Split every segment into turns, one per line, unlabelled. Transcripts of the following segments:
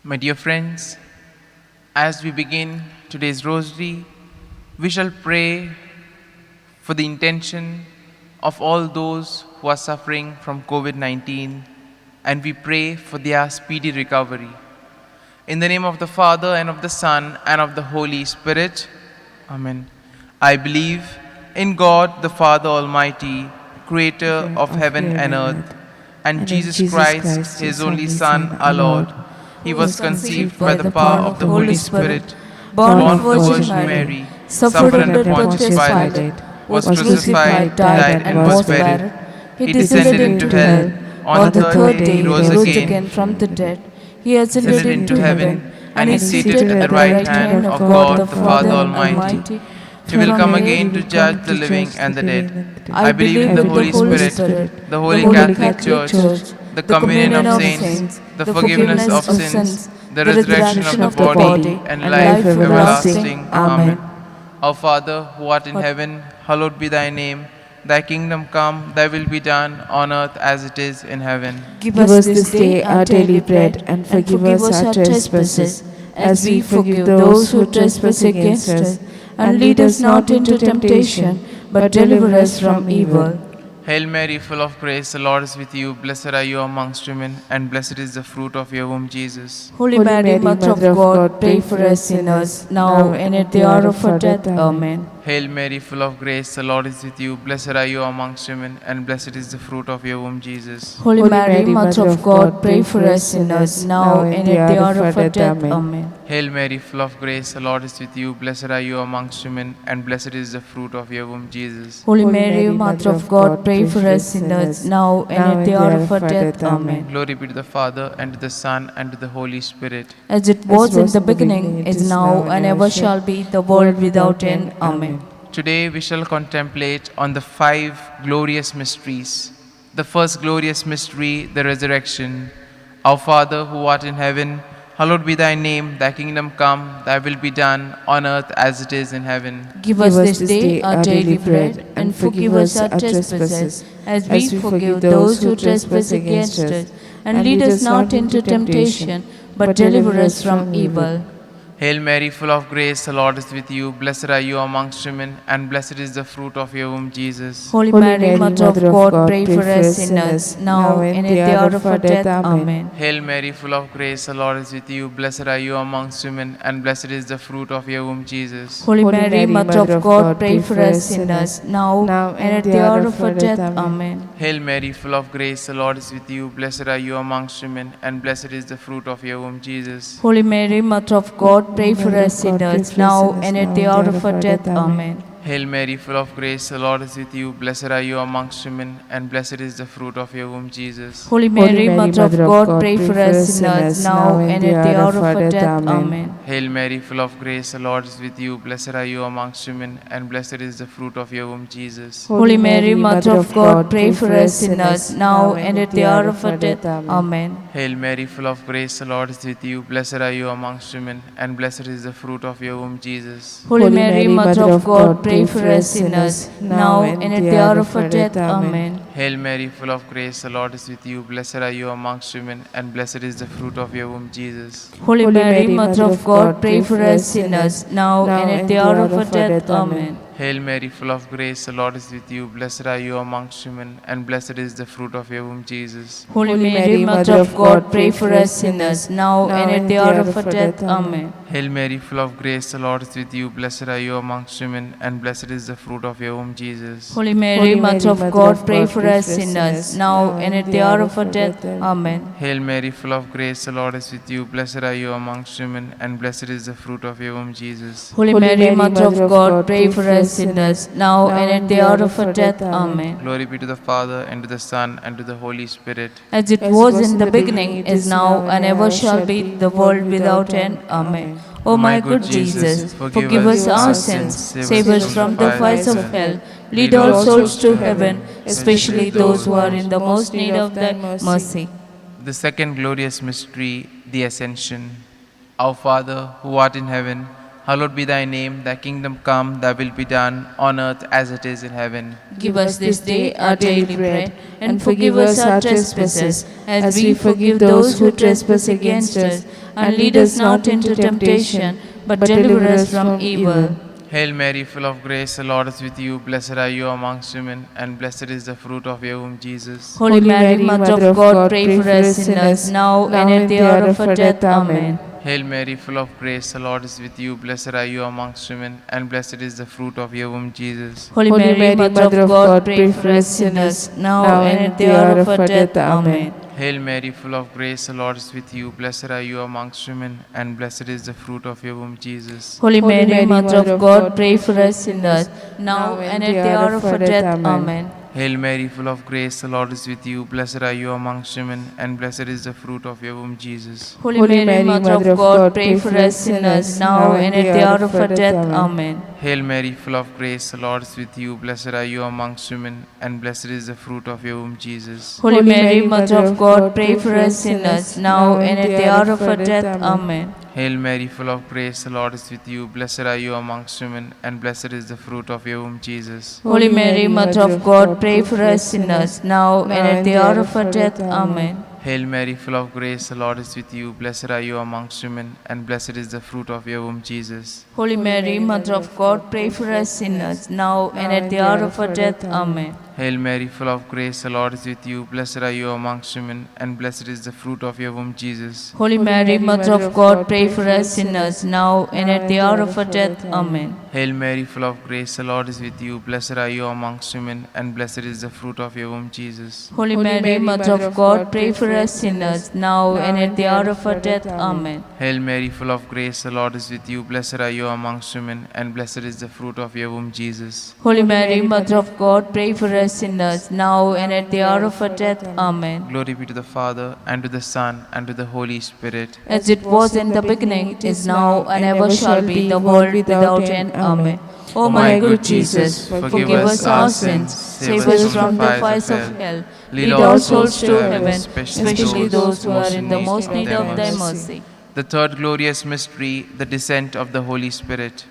My dear friends, as we begin today's rosary, we shall pray for the intention of all those who are suffering from COVID-19, and we pray for their speedy recovery. In the name of the Father, and of the Son, and of the Holy Spirit. Amen. I believe in God, the Father Almighty, creator of heaven and earth, and Jesus Christ, his only Son, our Lord. He was conceived by the power of the Holy Spirit, born of the Virgin Mary, suffered under Pontius Pilate, was crucified, died, and was buried. He descended into hell. On the third day he rose again
from the dead. He ascended
into heaven, and is seated at the right hand of God the Father Almighty. He will come again to judge the living and the dead. I believe in the Holy Spirit, the Holy Catholic Church, the communion of saints, the forgiveness of sins, the resurrection of the body, and life everlasting. Amen. Our Father, who art in heaven, hallowed be thy name. Thy kingdom come, thy will be done on earth as it is in heaven.
Give us this day our daily bread, and forgive us our trespasses, as we forgive those who trespass against us. And lead us not into temptation, but deliver us from evil.
Hail Mary, full of grace, the Lord is with you. Blessed are you amongst women, and blessed is the fruit of your womb, Jesus.
Holy Mary, Mother of God, pray for us sinners, now and at the hour of our death. Amen.
Hail Mary, full of grace, the Lord is with you. Blessed are you amongst women, and blessed is the fruit of your womb, Jesus.
Holy Mary, Mother of God, pray for us sinners, now and at the hour of our death. Amen.
Hail Mary, full of grace, the Lord is with you. Blessed are you amongst women, and blessed is the fruit of your womb, Jesus.
Holy Mary, Mother of God, pray for us sinners, now and at the hour of our death. Amen.
Glory be to the Father, and to the Son, and to the Holy Spirit.
As it was in the beginning, is now, and ever shall be, the world without end. Amen.
Today we shall contemplate on the 5 glorious mysteries. The first glorious mystery, the resurrection. Our Father, who art in heaven, hallowed be thy name. Thy kingdom come, thy will be done on earth as it is in heaven.
Give us this day our daily bread, and forgive us our trespasses, as we forgive those who trespass against us. And lead us not into temptation, but deliver us from evil.
Hail Mary, full of grace, the Lord is with you. Blessed are you amongst women, and blessed is the fruit of your womb, Jesus.
Holy Mary, Mother of God, pray for us sinners, now and at the hour of our death. Amen.
Hail Mary, full of grace, the Lord is with you. Blessed are you amongst women, and blessed is the fruit of your womb, Jesus.
Holy Mary, Mother of God, pray for us sinners, now and at the hour of our death. Amen.
Hail Mary, full of grace, the Lord is with you. Blessed are you amongst women, and blessed is the fruit of your womb, Jesus.
Holy Mary, Mother of God, pray for us sinners, now and at the hour of our death. Amen.
Hail Mary, full of grace, the Lord is with you. Blessed are you amongst women, and blessed is the fruit of your womb, Jesus.
Holy Mary, Mother of God, pray for us sinners, now and at the hour of our death. Amen.
Hail Mary, full of grace, the Lord is with you. Blessed are you amongst women, and blessed is the fruit of your womb, Jesus.
Holy Mary, Mother of God, pray for us sinners, now and at the hour of our death. Amen.
Hail Mary, full of grace, the Lord is with you. Blessed are you amongst women, and blessed is the fruit of your womb, Jesus.
Holy Mary, Mother of God, pray for us sinners, now and at the hour of our death. Amen.
Hail Mary, full of grace, the Lord is with you. Blessed are you amongst women, and blessed is the fruit of your womb, Jesus.
Holy Mary, Mother of God, pray for us sinners, now and at the hour of our death. Amen.
Hail Mary, full of grace, the Lord is with you. Blessed are you amongst women, and blessed is the fruit of your womb, Jesus.
Holy Mary, Mother of God, pray for us sinners, now and at the hour of our death. Amen.
Hail Mary, full of grace, the Lord is with you. Blessed are you amongst women, and blessed is the fruit of your womb, Jesus.
Holy Mary, Mother of God, pray for us sinners, now and at the hour of our death. Amen.
Hail Mary, full of grace, the Lord is with you. Blessed are you amongst women, and blessed is the fruit of your womb, Jesus.
Holy Mary, Mother of God, pray for us sinners, now and at the hour of our death. Amen.
Glory be to the Father, and to the Son, and to the Holy Spirit.
As it was in the beginning, is now, and ever shall be, the world without end. Amen. O my good Jesus, forgive us our sins, save us from the fires of hell, lead all souls to heaven, especially those who are in the most need of thy mercy.
The second glorious mystery, the Ascension. Our Father, who art in heaven, Hallowed be thy name, thy kingdom come, thy will be done, on earth as it is in heaven.
Give us this day our daily bread, and forgive us our trespasses, as we forgive those who trespass against us. And lead us not into temptation, but deliver us from evil.
Hail Mary, full of grace, the Lord is with you. Blessed are you amongst women, and blessed is the fruit of your womb, Jesus.
Holy Mary, Mother of God, pray for us sinners, now and at the hour of our death. Amen.
Hail Mary, full of grace, the Lord is with you. Blessed are you amongst women, and blessed is the fruit of your womb, Jesus.
Holy Mary, Mother of God, pray for us sinners, now and at the hour of our death. Amen.
Hail Mary, full of grace, the Lord is with you. Blessed are you amongst women, and blessed is the fruit of your womb, Jesus.
Holy Mary, Mother of God, pray for us sinners, now and at the hour of our death. Amen.
Hail Mary, full of grace, the Lord is with you. Blessed are you amongst women, and blessed is the fruit of your womb, Jesus.
Holy Mary, Mother of God, pray for us sinners, now and at the hour of our death. Amen.
Hail Mary, full of grace, the Lord is with you. Blessed are you amongst women, and blessed is the fruit of your womb, Jesus.
Holy Mary, Mother of God, pray for us sinners, now and at the hour of our death. Amen.
Hail Mary, full of grace, the Lord is with you. Blessed are you amongst women, and blessed is the fruit of your womb, Jesus.
Holy Mary, Mother of God, pray for us sinners, now and at the hour of our death. Amen.
Hail Mary, full of grace, the Lord is with you. Blessed are you amongst women, and blessed is the fruit of your womb, Jesus.
Holy Mary, Mother of God, pray for us sinners, now and at the hour of our death. Amen.
Hail Mary, full of grace, the Lord is with you. Blessed are you amongst women, and blessed is the fruit of your womb, Jesus.
Holy Mary, Mother of God, pray for us sinners, now and at the hour of our death. Amen.
Hail Mary, full of grace, the Lord is with you. Blessed are you amongst women, and blessed is the fruit of your womb, Jesus.
Holy Mary, Mother of God, pray for us sinners, now and at the hour of our death. Amen.
Hail Mary, full of grace, the Lord is with you. Blessed are you amongst women, and blessed is the fruit of your womb, Jesus.
Holy Mary, Mother of God, pray for us sinners, now and at the hour of our death. Amen.
Glory be to the Father, and to the Son, and to the Holy Spirit.
As it was in the beginning, is now, and ever shall be, the world without end. Amen. O my good Jesus, forgive us our sins, save us from the fires of hell, lead all souls to heaven, especially those who are in the most need of thy mercy.
The third glorious mystery, the descent of the Holy Spirit.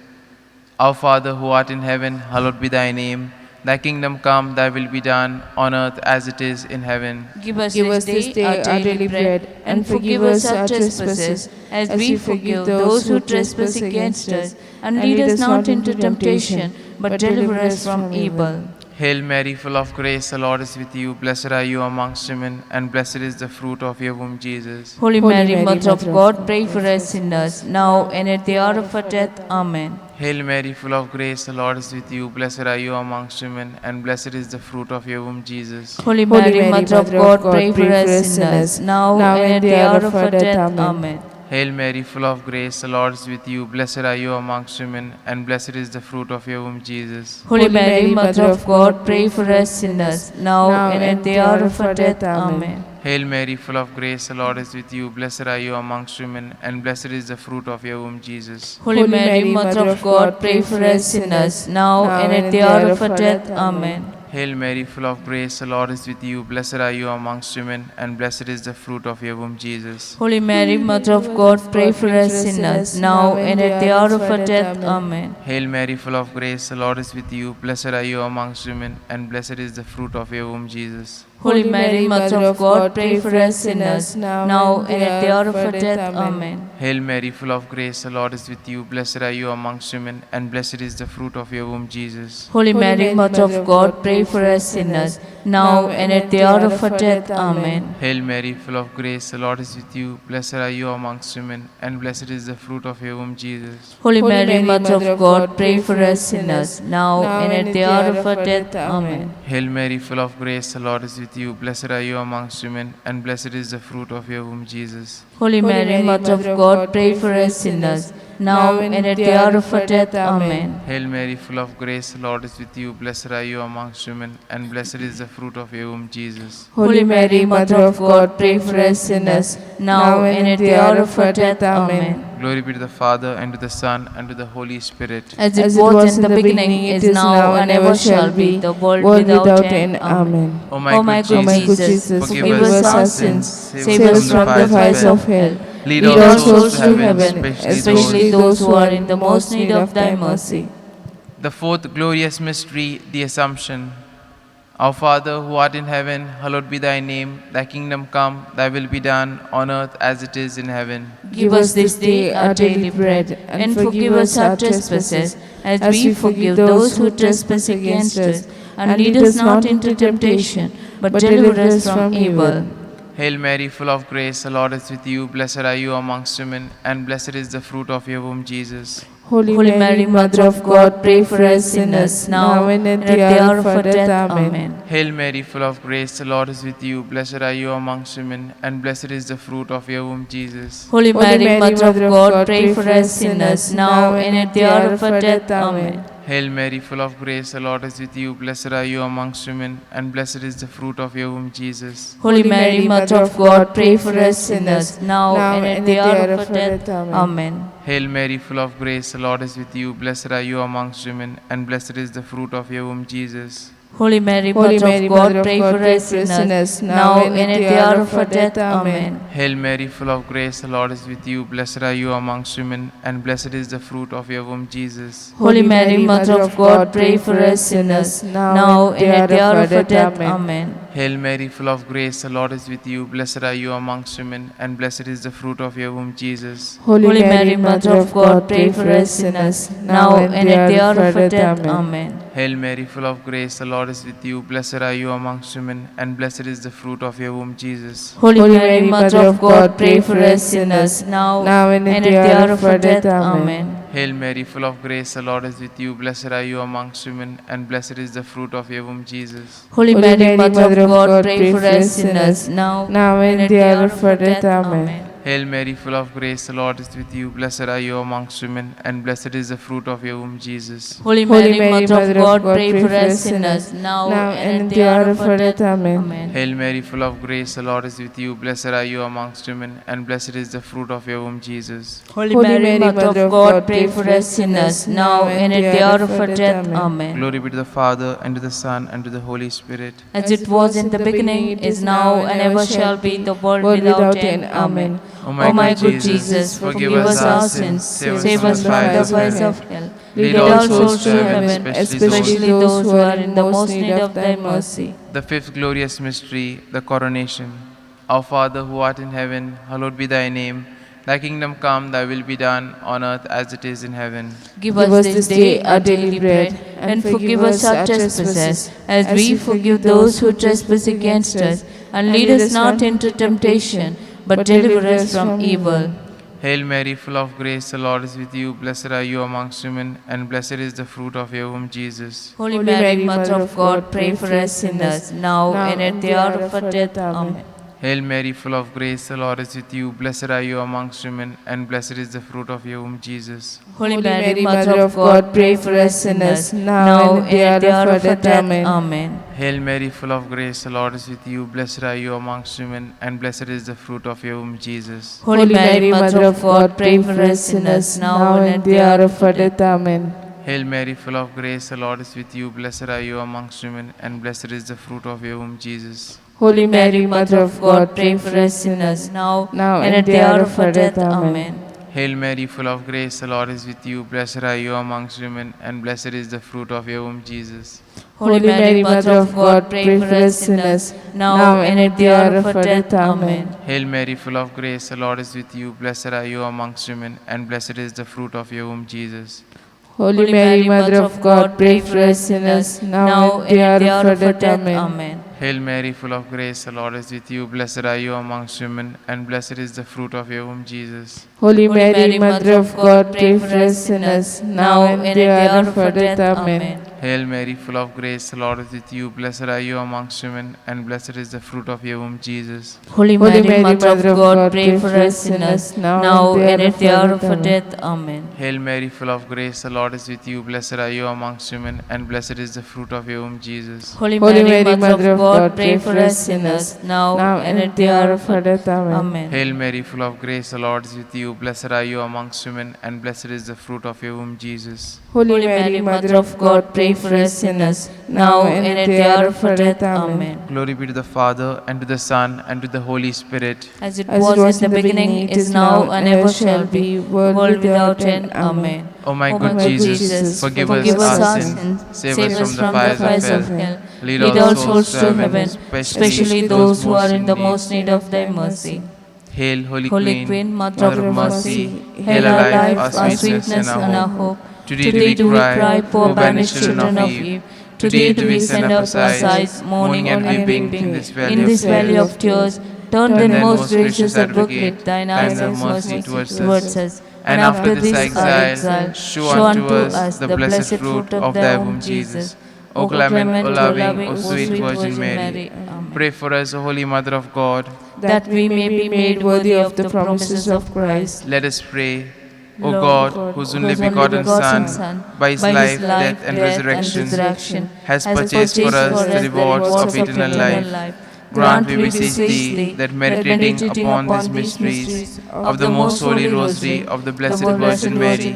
Our Father, who art in heaven, hallowed be thy name. Thy kingdom come, thy will be done, on earth as it is in heaven.
Give us this day our daily bread, and forgive us our trespasses, as we forgive those who trespass against us. And lead us not into temptation, but deliver us from evil.
Hail Mary, full of grace, the Lord is with you. Blessed are you amongst women, and blessed is the fruit of your womb, Jesus.
Holy Mary, Mother of God, pray for us sinners, now and at the hour of our death. Amen.
Hail Mary, full of grace, the Lord is with you. Blessed are you amongst women, and blessed is the fruit of your womb, Jesus.
Holy Mary, Mother of God, pray for us sinners, now and at the hour of our death. Amen.
Hail Mary, full of grace, the Lord is with you. Blessed are you amongst women, and blessed is the fruit of your womb, Jesus.
Holy Mary, Mother of God, pray for us sinners, now and at the hour of our death. Amen.
Hail Mary, full of grace, the Lord is with you. Blessed are you amongst women, and blessed is the fruit of your womb, Jesus.
Holy Mary, Mother of God, pray for us sinners, now and at the hour of our death. Amen.
Hail Mary, full of grace, the Lord is with you. Blessed are you amongst women, and blessed is the fruit of your womb, Jesus.
Holy Mary, Mother of God, pray for us sinners, now and at the hour of our death. Amen.
Hail Mary, full of grace, the Lord is with you. Blessed are you amongst women, and blessed is the fruit of your womb, Jesus.
Holy Mary, Mother of God, pray for us sinners, now and at the hour of our death. Amen.
Hail Mary, full of grace, the Lord is with you. Blessed are you amongst women, and blessed is the fruit of your womb, Jesus.
Holy Mary, Mother of God, pray for us sinners, now and at the hour of our death. Amen.
Hail Mary, full of grace, the Lord is with you. Blessed are you amongst women, and blessed is the fruit of your womb, Jesus.
Holy Mary, Mother of God, pray for us sinners, now and at the hour of our death. Amen.
Hail Mary, full of grace, the Lord is with you. Blessed are you amongst women, and blessed is the fruit of your womb, Jesus.
Holy Mary, Mother of God, pray for us sinners, now and at the hour of our death. Amen.
Hail Mary, full of grace, the Lord is with you. Blessed are you amongst women, and blessed is the fruit of your womb, Jesus.
Holy Mary, Mother of God, pray for us sinners, now and at the hour of our death. Amen.
Glory be to the Father, and to the Son, and to the Holy Spirit.
As it was in the beginning, is now, and ever shall be, the world without end. Amen.
O my good Jesus,
forgive us our sins, save us from the fires of hell,
Lead
Lead
all
all
souls
souls to heaven, especially those who are in the most need of thy mercy.
The fourth glorious mystery, the Assumption. Our Father, who art in heaven, hallowed be thy name. Thy kingdom come, thy will be done, on earth as it is in heaven.
Give us this day our daily bread, and forgive us our trespasses, as we forgive those who trespass against us. And lead us not into temptation, but deliver us from evil.
Hail Mary, full of grace, the Lord is with you. Blessed are you amongst women, and blessed is the fruit of your womb, Jesus.
Holy Mary, Mother of God, pray for us sinners, now and at the hour of our death. Amen.
Hail Mary, full of grace, the Lord is with you. Blessed are you amongst women, and blessed is the fruit of your womb, Jesus.
Holy Mary, Mother of God, pray for us sinners, now and at the hour of our death. Amen.
Hail Mary, full of grace, the Lord is with you. Blessed are you amongst women, and blessed is the fruit of your womb, Jesus.
Holy Mary, Mother of God, pray for us sinners, now and at the hour of our death. Amen.
Hail Mary, full of grace, the Lord is with you. Blessed are you amongst women, and blessed is the fruit of your womb, Jesus.
Holy Mary, Mother of God, pray for us sinners, now and at the hour of our death. Amen.
Hail Mary, full of grace, the Lord is with you. Blessed are you amongst women, and blessed is the fruit of your womb, Jesus.
Holy Mary, Mother of God, pray for us sinners, now and at the hour of our death. Amen.
Hail Mary, full of grace, the Lord is with you. Blessed are you amongst women, and blessed is the fruit of your womb, Jesus.
Holy Mary, Mother of God, pray for us sinners, now and at the hour of our death. Amen.
Hail Mary, full of grace, the Lord is with you. Blessed are you amongst women, and blessed is the fruit of your womb, Jesus.
Holy Mary, Mother of God, pray for us sinners, now and at the hour of our death. Amen.
Hail Mary, full of grace, the Lord is with you. Blessed are you amongst women, and blessed is the fruit of your womb, Jesus.
Holy Mary, Mother of God, pray for us sinners, now and at the hour of our death. Amen.
Hail Mary, full of grace, the Lord is with you. Blessed are you amongst women, and blessed is the fruit of your womb, Jesus.
Holy Mary, Mother of God, pray for us sinners, now and at the hour of our death. Amen.
Hail Mary, full of grace, the Lord is with you. Blessed are you amongst women, and blessed is the fruit of your womb, Jesus.
Holy Mary, Mother of God, pray for us sinners, now and at the hour of our death. Amen.
Glory be to the Father, and to the Son, and to the Holy Spirit.
As it was in the beginning, is now, and ever shall be, the world without end. Amen.
O
O my good Jesus, forgive us our sins, save us from the fires of hell. Lead all souls to heaven, especially those who are in the most need of thy mercy.
The fifth glorious mystery, the Coronation. Our Father, who art in heaven, hallowed be thy name. Thy kingdom come, thy will be done, on earth as it is in heaven.
Give us this day our daily bread, and forgive us our trespasses, as we forgive those who trespass against us. And lead us not into temptation, but deliver us from evil.
Hail Mary, full of grace, the Lord is with you. Blessed are you amongst women, and blessed is the fruit of your womb, Jesus.
Holy Mary, Mother of God, pray for us sinners, now and at the hour of our death. Amen.
Hail Mary, full of grace, the Lord is with you. Blessed are you amongst women, and blessed is the fruit of your womb, Jesus.
Holy Mary, Mother of God, pray for us sinners, now and at the hour of our death. Amen.
Hail Mary, full of grace, the Lord is with you. Blessed are you amongst women, and blessed is the fruit of your womb, Jesus.
Holy Mary, Mother of God, pray for us sinners, now and at the hour of our death. Amen.
Hail Mary, full of grace, the Lord is with you. Blessed are you amongst women, and blessed is the fruit of your womb, Jesus.
Holy Mary, Mother of God, pray for us sinners, now and at the hour of our death. Amen.
Hail Mary, full of grace, the Lord is with you. Blessed are you amongst women, and blessed is the fruit of your womb, Jesus.
Holy Mary, Mother of God, pray for us sinners, now and at the hour of our death. Amen.
Hail Mary, full of grace, the Lord is with you. Blessed are you amongst women, and blessed is the fruit of your womb, Jesus.
Holy Mary, Mother of God, pray for us sinners, now and at the hour of our death. Amen.
Hail Mary, full of grace, the Lord is with you. Blessed are you amongst women, and blessed is the fruit of your womb, Jesus.
Holy Mary, Mother of God, pray for us sinners, now and at the hour of our death. Amen.
Hail Mary, full of grace, the Lord is with you. Blessed are you amongst women, and blessed is the fruit of your womb, Jesus.
Holy Mary, Mother of God, pray for us sinners, now and at the hour of our death. Amen.
Hail Mary, full of grace, the Lord is with you. Blessed are you amongst women, and blessed is the fruit of your womb, Jesus.
Holy Mary, Mother of God, pray for us sinners, now and at the hour of our death. Amen.
Hail Mary, full of grace, the Lord is with you. you. Blessed are you amongst women, and blessed is the fruit of your womb, Jesus.
Holy Mary, Mother of God, pray for us sinners, now and at the hour of our death. Amen.
Glory be to the Father, and to the Son, and to the Holy Spirit.
As it was in the beginning, is now, and ever shall be, world without end. Amen.
O my
O
good
my
Jesus, forgive us our sins, save us from the fires of hell, lead all souls to heaven,
especially those who are in the most need of thy mercy.
Hail, Holy
Holy
Queen,
Queen, Mother of Mercy,
hail our life, our sweetness, and our hope. Today do we cry, poor banished children of Eve. Today do we send up our sighs, mourning and weeping in this
valley of tears. Turn then, most gracious advocate, thine eyes
of
of mercy towards us.
And after this exile, show unto us the blessed fruit of thy womb, Jesus. O clement, O loving, O sweet Virgin Mary, pray for us, O Holy Mother of God,
that we may be made worthy of the promises of Christ.
Let us pray. O
Lord
God, whose only begotten Son, by his life, death, and resurrection, has purchased for us the rewards of eternal life, grant, we beseech thee, that meditating upon these mysteries of the most holy rosary of the Blessed Virgin Mary,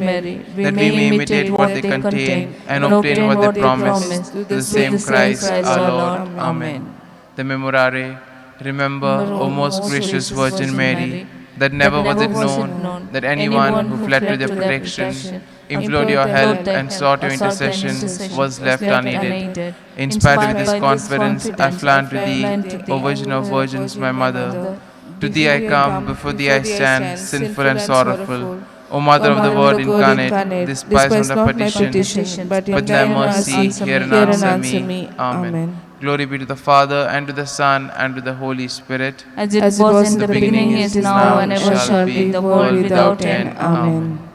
that we may imitate what they contain and obtain what they promise, through the same Christ our Lord. Amen. The Memorare. Remember, O most gracious Virgin Mary, that never was it known that anyone who fled to their protection, implored your help, and sought your intercession was left unaided. In spite of this confidence, I fly to thee, O Virgin of Virgins, my Mother. To thee I come, before thee I stand, sinful and sorrowful. O Mother of the Word incarnate, despise not my petition, but in thy mercy hear and answer me. Amen. Glory be to the Father, and to the Son, and to the Holy Spirit.
As it was in the beginning, is now, and ever shall be, the world without end. Amen.